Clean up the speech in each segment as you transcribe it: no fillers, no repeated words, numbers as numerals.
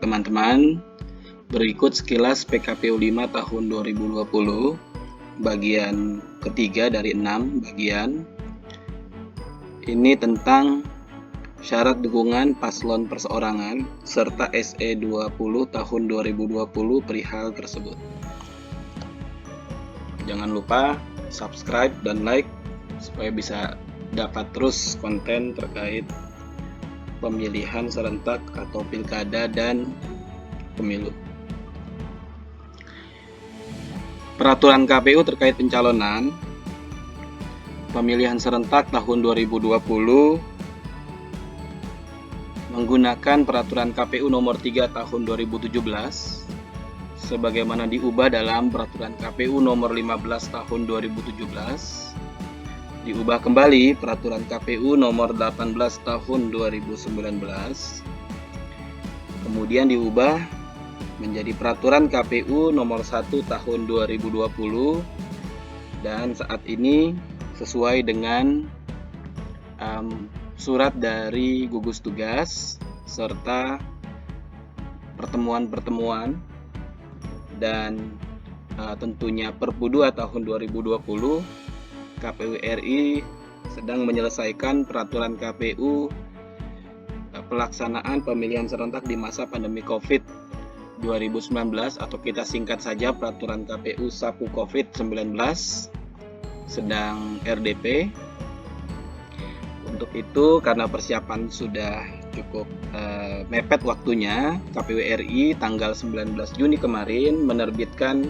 teman-teman. Berikut sekilas PKPU 5 tahun 2020, bagian ketiga dari 6 bagian. Ini tentang syarat dukungan paslon perseorangan serta SE 20 tahun 2020 perihal tersebut. Jangan lupa subscribe dan like supaya bisa dapat terus konten terkait pemilihan serentak atau pilkada dan pemilu. Peraturan KPU terkait pencalonan pemilihan serentak tahun 2020 menggunakan Peraturan KPU nomor 3 tahun 2017 sebagaimana diubah dalam Peraturan KPU nomor 15 tahun 2017. Diubah kembali Peraturan KPU nomor 18 tahun 2019. Kemudian diubah menjadi Peraturan KPU nomor 1 tahun 2020 dan saat ini sesuai dengan surat dari gugus tugas serta pertemuan-pertemuan dan tentunya Perpu 2 tahun 2020. KPU RI sedang menyelesaikan peraturan KPU pelaksanaan pemilihan serentak di masa pandemi COVID-19 atau kita singkat saja peraturan KPU SAPU COVID-19 sedang RDP. Untuk itu karena persiapan sudah cukup mepet waktunya, KPU RI tanggal 19 Juni kemarin menerbitkan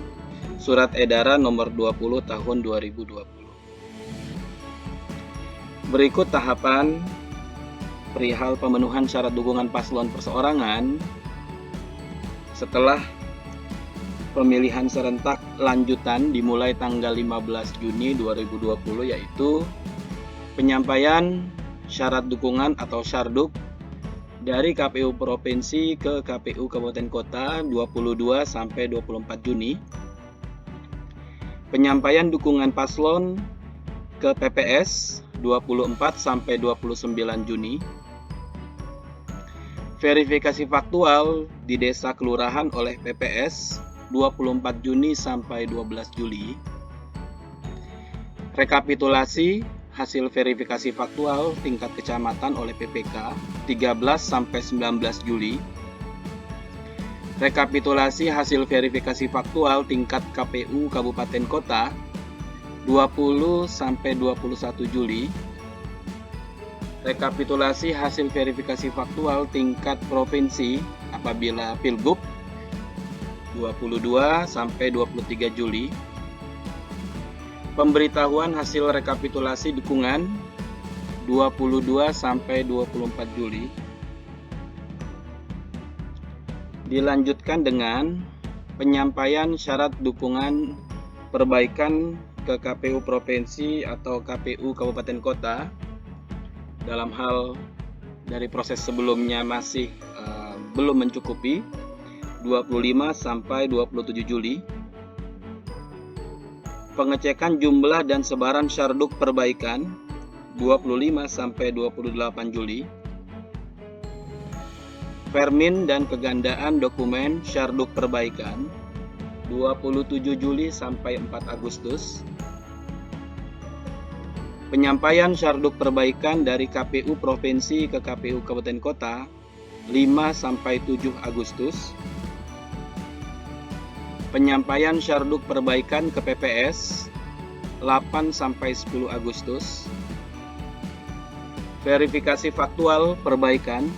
Surat Edaran nomor 20 tahun 2020. Berikut tahapan perihal pemenuhan syarat dukungan paslon perseorangan setelah pemilihan serentak lanjutan dimulai tanggal 15 Juni 2020, yaitu penyampaian syarat dukungan atau syarduk dari KPU Provinsi ke KPU Kabupaten Kota 22 sampai 24 Juni. Penyampaian dukungan paslon ke PPS 24 sampai 29 Juni. Verifikasi faktual di desa kelurahan oleh PPS 24 Juni sampai 12 Juli. Rekapitulasi hasil verifikasi faktual tingkat kecamatan oleh PPK 13 sampai 19 Juli. Rekapitulasi hasil verifikasi faktual tingkat KPU Kabupaten Kota 20 sampai 21 Juli. Rekapitulasi hasil verifikasi faktual tingkat provinsi apabila Pilgub 22 sampai 23 Juli. Pemberitahuan hasil rekapitulasi dukungan 22 sampai 24 Juli. Dilanjutkan dengan penyampaian syarat dukungan perbaikan ke KPU Provinsi atau KPU Kabupaten Kota dalam hal dari proses sebelumnya masih belum mencukupi 25 sampai 27 Juli. Pengecekan jumlah dan sebaran syarduk perbaikan 25 sampai 28 Juli. Vermin dan kegandaan dokumen syarduk perbaikan 27 Juli sampai 4 Agustus. Penyampaian syarduk perbaikan dari KPU Provinsi ke KPU Kabupaten Kota 5 sampai 7 Agustus. Penyampaian syarduk perbaikan ke PPS 8 sampai 10 Agustus. Verifikasi faktual perbaikan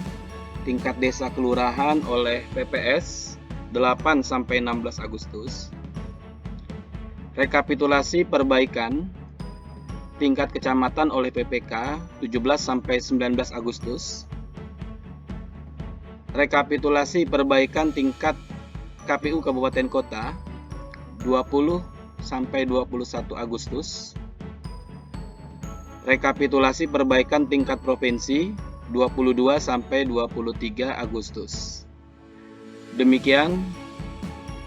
tingkat desa kelurahan oleh PPS 8 sampai 16 Agustus. Rekapitulasi perbaikan tingkat kecamatan oleh PPK 17 sampai 19 Agustus. Rekapitulasi perbaikan tingkat KPU Kabupaten Kota 20 sampai 21 Agustus. Rekapitulasi perbaikan tingkat provinsi 22 sampai 23 Agustus. Demikian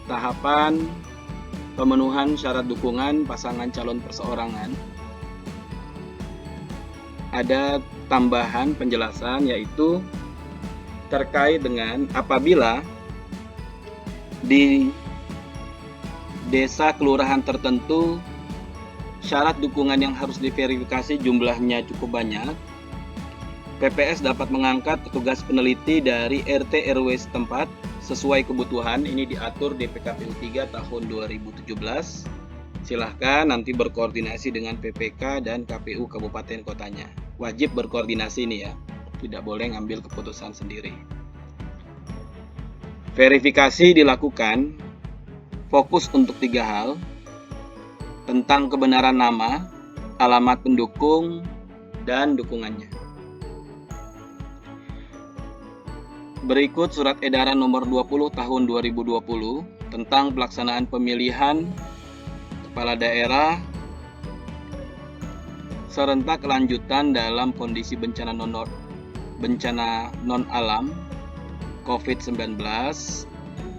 tahapan pemenuhan syarat dukungan pasangan calon perseorangan. Ada tambahan penjelasan yaitu terkait dengan apabila Di desa kelurahan tertentu, syarat dukungan yang harus diverifikasi jumlahnya cukup banyak. PPS dapat mengangkat petugas peneliti dari RT RW setempat sesuai kebutuhan. Ini diatur di PKPU 3 tahun 2017. Silahkan nanti berkoordinasi dengan PPK dan KPU kabupaten kotanya. Wajib berkoordinasi nih ya, tidak boleh ngambil keputusan sendiri. Verifikasi dilakukan fokus untuk 3 hal: tentang kebenaran nama, alamat pendukung, dan dukungannya. Berikut Surat Edaran Nomor 20 Tahun 2020 tentang pelaksanaan pemilihan kepala daerah serentak lanjutan dalam kondisi bencana non-alam COVID-19.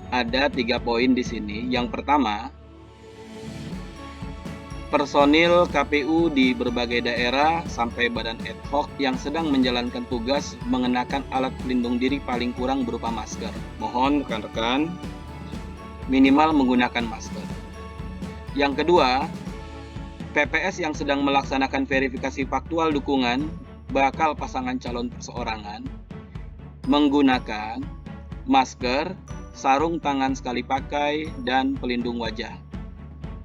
Ada 3 poin di sini. Yang pertama, personil KPU di berbagai daerah sampai badan ad hoc yang sedang menjalankan tugas mengenakan alat pelindung diri paling kurang berupa masker. Mohon rekan-rekan minimal menggunakan masker. Yang kedua, PPS yang sedang melaksanakan verifikasi faktual dukungan bakal pasangan calon perseorangan menggunakan masker, sarung tangan sekali pakai, dan pelindung wajah.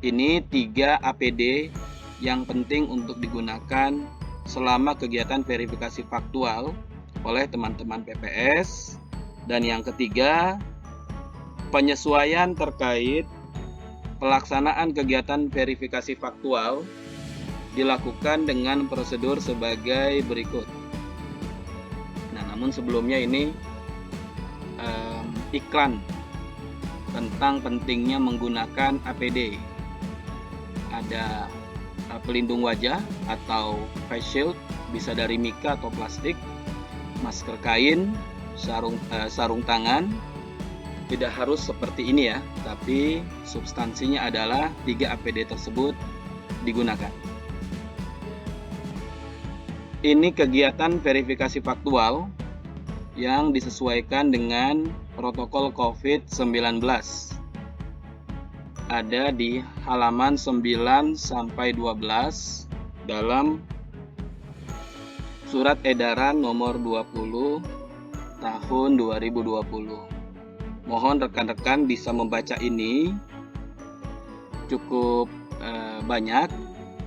Ini 3 APD yang penting untuk digunakan selama kegiatan verifikasi faktual oleh teman-teman PPS. Dan yang ketiga, penyesuaian terkait pelaksanaan kegiatan verifikasi faktual dilakukan dengan prosedur sebagai berikut. Nah, namun sebelumnya ini iklan tentang pentingnya menggunakan APD. Ada pelindung wajah atau face shield, bisa dari mika atau plastik, masker kain, sarung tangan. Tidak harus seperti ini ya, tapi substansinya adalah 3 APD tersebut digunakan. Ini kegiatan verifikasi faktual yang disesuaikan dengan protokol COVID-19. Ada di halaman 9 sampai 12 dalam Surat Edaran Nomor 20 Tahun 2020. Mohon rekan-rekan bisa membaca ini, cukup banyak,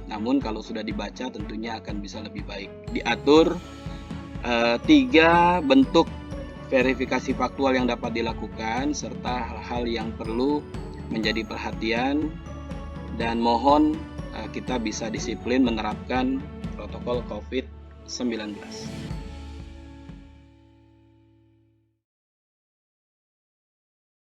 namun kalau sudah dibaca tentunya akan bisa lebih baik. Diatur 3 bentuk verifikasi faktual yang dapat dilakukan serta hal-hal yang perlu menjadi perhatian, dan mohon kita bisa disiplin menerapkan protokol COVID-19.